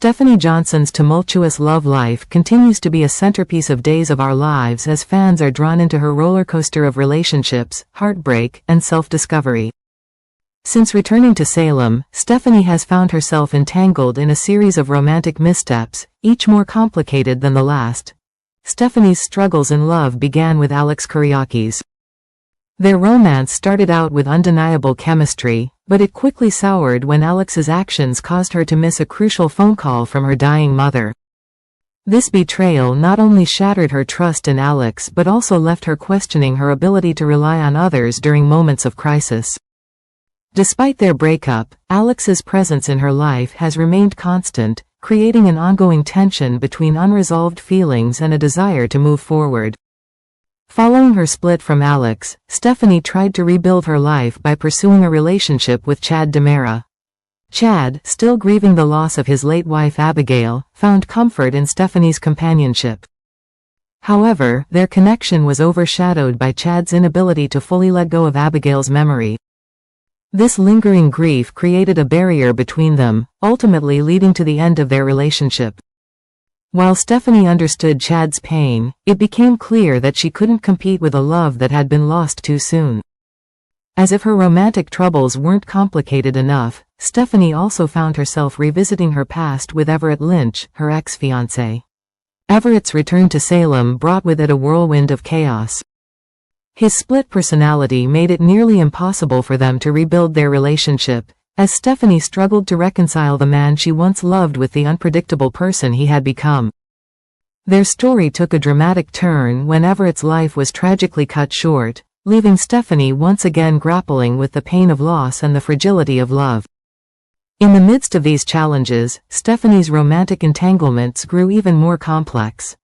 Stephanie Johnson's tumultuous love life continues to be a centerpiece of Days of Our Lives as fans are drawn into her roller coaster of relationships, heartbreak, and self-discovery. Since returning to Salem, Stephanie has found herself entangled in a series of romantic missteps, each more complicated than the last. Stephanie's struggles in love began with Alex Kyriakis. Their romance started out with undeniable chemistry, but it quickly soured when Alex's actions caused her to miss a crucial phone call from her dying mother. This betrayal not only shattered her trust in Alex but also left her questioning her ability to rely on others during moments of crisis. Despite their breakup, Alex's presence in her life has remained constant, creating an ongoing tension between unresolved feelings and a desire to move forward. Following her split from Alex, Stephanie tried to rebuild her life by pursuing a relationship with DiMera. Chad, still grieving the loss of his late wife Abigail, found comfort in Stephanie's companionship. However, their connection was overshadowed by Chad's inability to fully let go of Abigail's memory. This lingering grief created a barrier between them, ultimately leading to the end of their relationship. While Stephanie understood Chad's pain, it became clear that she couldn't compete with a love that had been lost too soon. As if her romantic troubles weren't complicated enough, Stephanie also found herself revisiting her past with Everett Lynch, her ex-fiancé. Everett's return to Salem brought with it a whirlwind of chaos. His split personality made it nearly impossible for them to rebuild their relationship, as Stephanie struggled to reconcile the man she once loved with the unpredictable person he had become. Their story took a dramatic turn when Everett's life was tragically cut short, leaving Stephanie once again grappling with the pain of loss and the fragility of love. In the midst of these challenges, Stephanie's romantic entanglements grew even more complex.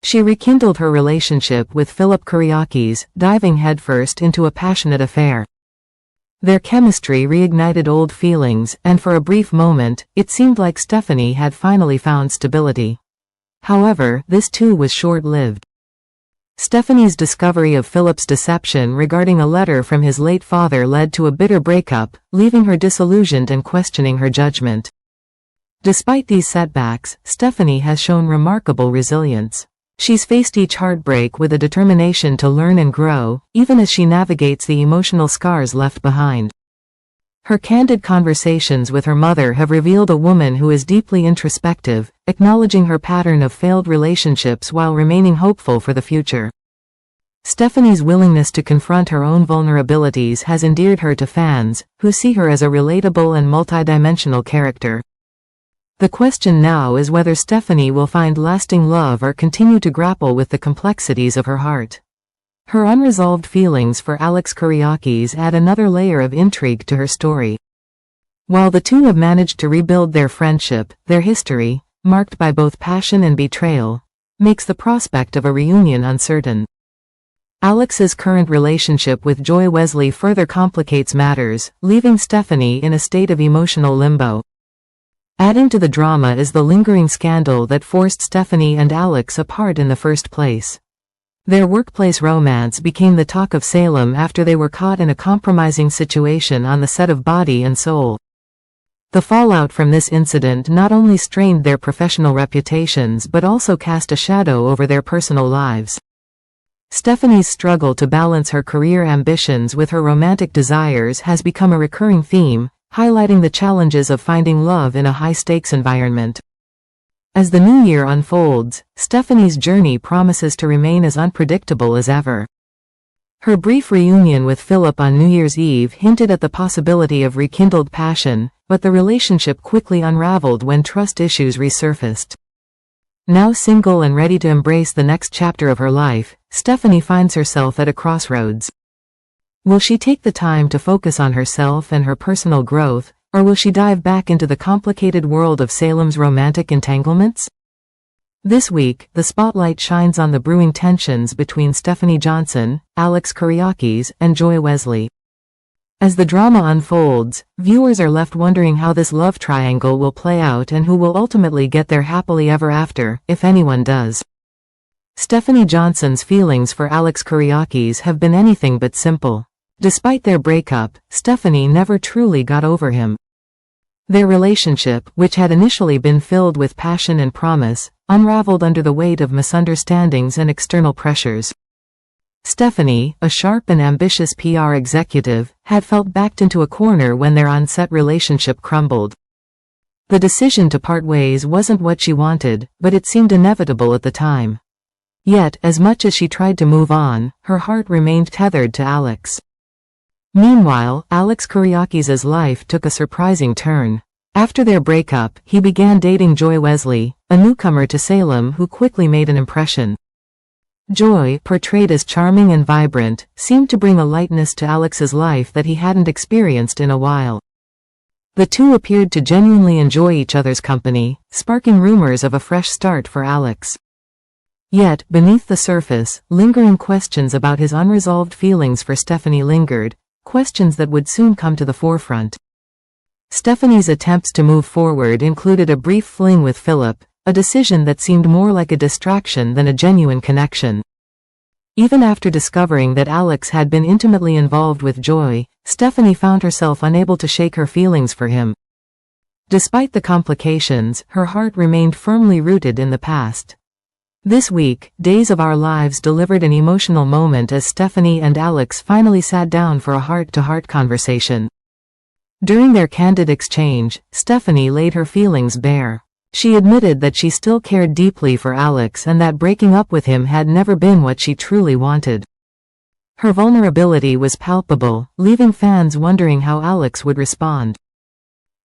She rekindled her relationship with Philip Kyriakis, diving headfirst into a passionate affair. Their chemistry reignited old feelings, and for a brief moment, it seemed like Stephanie had finally found stability. However, this too was short-lived. Stephanie's discovery of Philip's deception regarding a letter from his late father led to a bitter breakup, leaving her disillusioned and questioning her judgment. Despite these setbacks, Stephanie has shown remarkable resilience. She's faced each heartbreak with a determination to learn and grow, even as she navigates the emotional scars left behind. Her candid conversations with her mother have revealed a woman who is deeply introspective, acknowledging her pattern of failed relationships while remaining hopeful for the future. Stephanie's willingness to confront her own vulnerabilities has endeared her to fans, who see her as a relatable and multidimensional character. The question now is whether Stephanie will find lasting love or continue to grapple with the complexities of her heart. Her unresolved feelings for Alex Kyriakis add another layer of intrigue to her story. While the two have managed to rebuild their friendship, their history, marked by both passion and betrayal, makes the prospect of a reunion uncertain. Alex's current relationship with Joy Wesley further complicates matters, leaving Stephanie in a state of emotional limbo. Adding to the drama is the lingering scandal that forced Stephanie and Alex apart in the first place. Their workplace romance became the talk of Salem after they were caught in a compromising situation on the set of Body and Soul. The fallout from this incident not only strained their professional reputations but also cast a shadow over their personal lives. Stephanie's struggle to balance her career ambitions with her romantic desires has become a recurring theme, highlighting the challenges of finding love in a high-stakes environment. As the new year unfolds, Stephanie's journey promises to remain as unpredictable as ever. Her brief reunion with Philip on New Year's Eve hinted at the possibility of rekindled passion, but the relationship quickly unraveled when trust issues resurfaced. Now single and ready to embrace the next chapter of her life, Stephanie finds herself at a crossroads. Will she take the time to focus on herself and her personal growth, or will she dive back into the complicated world of Salem's romantic entanglements? This week, the spotlight shines on the brewing tensions between Stephanie Johnson, Alex Kyriakis, and Joy Wesley. As the drama unfolds, viewers are left wondering how this love triangle will play out and who will ultimately get their happily ever after, if anyone does. Stephanie Johnson's feelings for Alex Kyriakis have been anything but simple. Despite their breakup, Stephanie never truly got over him. Their relationship, which had initially been filled with passion and promise, unraveled under the weight of misunderstandings and external pressures. Stephanie, a sharp and ambitious PR executive, had felt backed into a corner when their on-set relationship crumbled. The decision to part ways wasn't what she wanted, but it seemed inevitable at the time. Yet, as much as she tried to move on, her heart remained tethered to Alex. Meanwhile, Alex Kuriakis's life took a surprising turn. After their breakup, he began dating Joy Wesley, a newcomer to Salem who quickly made an impression. Joy, portrayed as charming and vibrant, seemed to bring a lightness to Alex's life that he hadn't experienced in a while. The two appeared to genuinely enjoy each other's company, sparking rumors of a fresh start for Alex. Yet, beneath the surface, lingering questions about his unresolved feelings for Stephanie lingered, questions that would soon come to the forefront. Stephanie's attempts to move forward included a brief fling with Philip, a decision that seemed more like a distraction than a genuine connection. Even after discovering that Alex had been intimately involved with Joy, Stephanie found herself unable to shake her feelings for him. Despite the complications, her heart remained firmly rooted in the past. This week, Days of Our Lives delivered an emotional moment as Stephanie and Alex finally sat down for a heart-to-heart conversation. During their candid exchange, Stephanie laid her feelings bare. She admitted that she still cared deeply for Alex and that breaking up with him had never been what she truly wanted. Her vulnerability was palpable, leaving fans wondering how Alex would respond.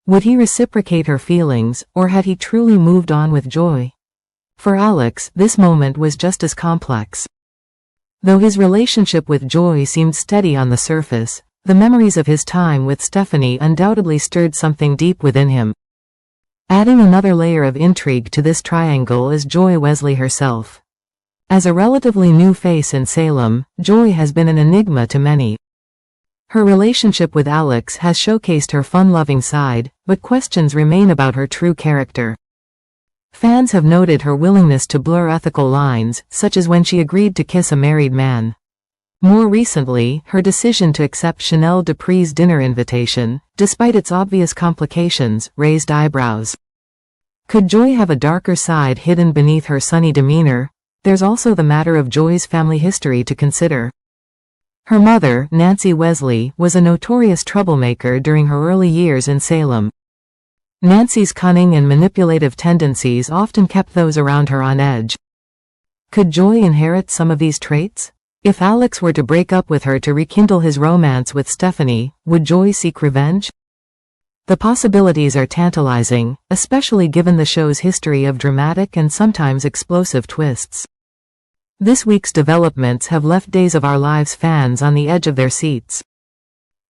Would he reciprocate her feelings, or had he truly moved on with Joy? For Alex, this moment was just as complex. Though his relationship with Joy seemed steady on the surface, the memories of his time with Stephanie undoubtedly stirred something deep within him. Adding another layer of intrigue to this triangle is Joy Wesley herself. As a relatively new face in Salem, Joy has been an enigma to many. Her relationship with Alex has showcased her fun-loving side, but questions remain about her true character. Fans have noted her willingness to blur ethical lines, such as when she agreed to kiss a married man. More recently, her decision to accept Chanel Dupree's dinner invitation, despite its obvious complications, raised eyebrows. Could Joy have a darker side hidden beneath her sunny demeanor? There's also the matter of Joy's family history to consider. Her mother, Nancy Wesley, was a notorious troublemaker during her early years in Salem. Nancy's cunning and manipulative tendencies often kept those around her on edge. Could Joy inherit some of these traits? If Alex were to break up with her to rekindle his romance with Stephanie, would Joy seek revenge? The possibilities are tantalizing, especially given the show's history of dramatic and sometimes explosive twists. This week's developments have left Days of Our Lives fans on the edge of their seats.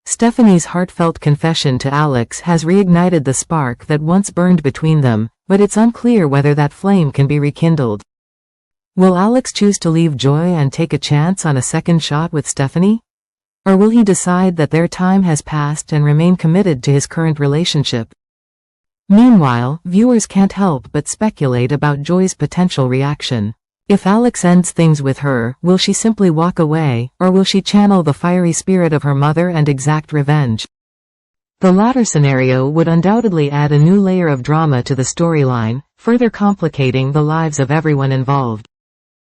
Stephanie's heartfelt confession to Alex has reignited the spark that once burned between them, but it's unclear whether that flame can be rekindled. Will Alex choose to leave Joy and take a chance on a second shot with Stephanie? Or will he decide that their time has passed and remain committed to his current relationship? Meanwhile, viewers can't help but speculate about Joy's potential reaction. If Alex ends things with her, will she simply walk away, or will she channel the fiery spirit of her mother and exact revenge? The latter scenario would undoubtedly add a new layer of drama to the storyline, further complicating the lives of everyone involved.